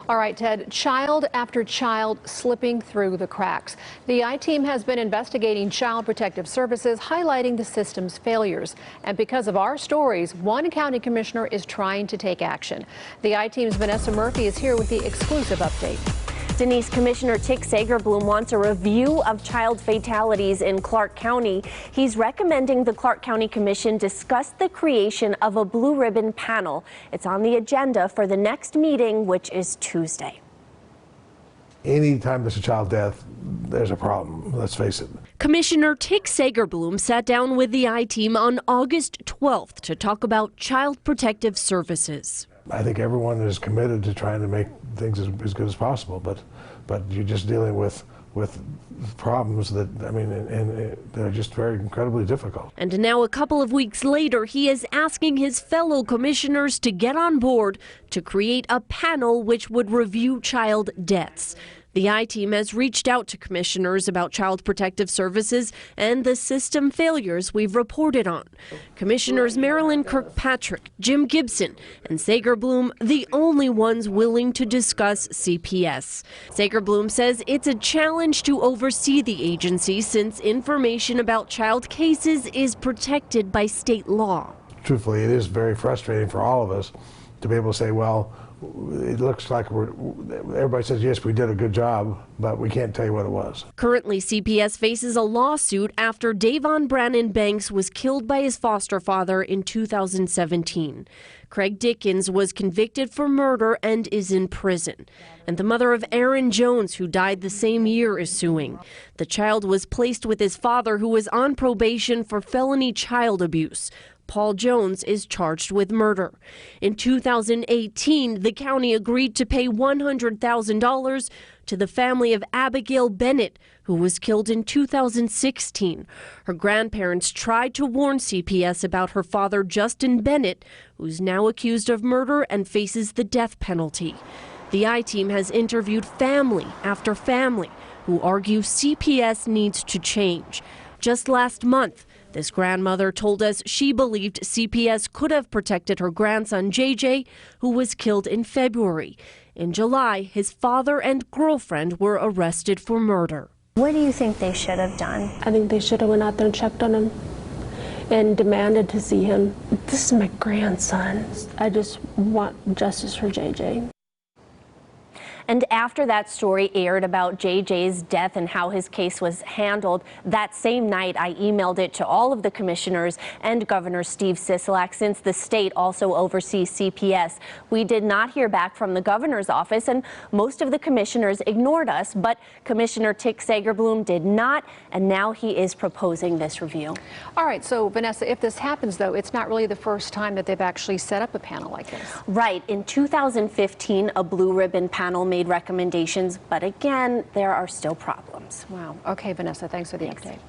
All right, Ted, child after child slipping through the cracks. The I-Team has been investigating Child Protective Services, highlighting the system's failures. And because of our stories, one county commissioner is trying to take action. The I-Team's Vanessa Murphy is here with the exclusive update. Denise, Commissioner Tick Segerblom wants a review of child fatalities in Clark County. He's recommending the Clark County Commission discuss the creation of a blue ribbon panel. It's on the agenda for the next meeting, which is Tuesday. Anytime there's a child death, there's a problem, let's face it. Commissioner Tick Segerblom sat down with the I-Team on August 12th to talk about Child Protective Services. I think everyone is committed to trying to make things as good as possible, but you're just dealing with problems that, I mean, and they're just very incredibly difficult. And now, a couple of weeks later, he is asking his fellow commissioners to get on board to create a panel which would review child deaths. The I-Team has reached out to commissioners about Child Protective Services and the system failures we've reported on. Commissioners Marilyn Kirkpatrick, Jim Gibson, and Segerblom, the only ones willing to discuss CPS. Segerblom says it's a challenge to oversee the agency since information about child cases is protected by state law. Truthfully, it is very frustrating for all of us to be able to say, well, it looks like everybody says, yes, we did a good job, but we can't tell you what it was. Currently, CPS faces a lawsuit after Davon Brannon Banks was killed by his foster father in 2017. Craig Dickens was convicted for murder and is in prison. And the mother of Aaron Jones, who died the same year, is suing. The child was placed with his father, who was on probation for felony child abuse. Paul Jones is charged with murder. In 2018, the county agreed to pay $100,000 to the family of Abigail Bennett, who was killed in 2016. Her grandparents tried to warn CPS about her father, Justin Bennett, who's now accused of murder and faces the death penalty. The I-Team has interviewed family after family who argue CPS needs to change. Just last month, this grandmother told us she believed CPS could have protected her grandson, JJ, who was killed in February. In July, his father and girlfriend were arrested for murder. What do you think they should have done? I think they should have went out there and checked on him and demanded to see him. This is my grandson. I just want justice for JJ. And after that story aired about JJ's death and how his case was handled, that same night I emailed it to all of the commissioners and Governor Steve Sisolak, since the state also oversees CPS. We did not hear back from the governor's office, and most of the commissioners ignored us, but Commissioner Tick Segerblom did not, and now he is proposing this review. All right, so Vanessa, if this happens, though, it's not really the first time that they've actually set up a panel like this. Right. In 2015, a blue ribbon panel made recommendations, but again, there are still problems. Wow. Okay, Vanessa, thanks for the update.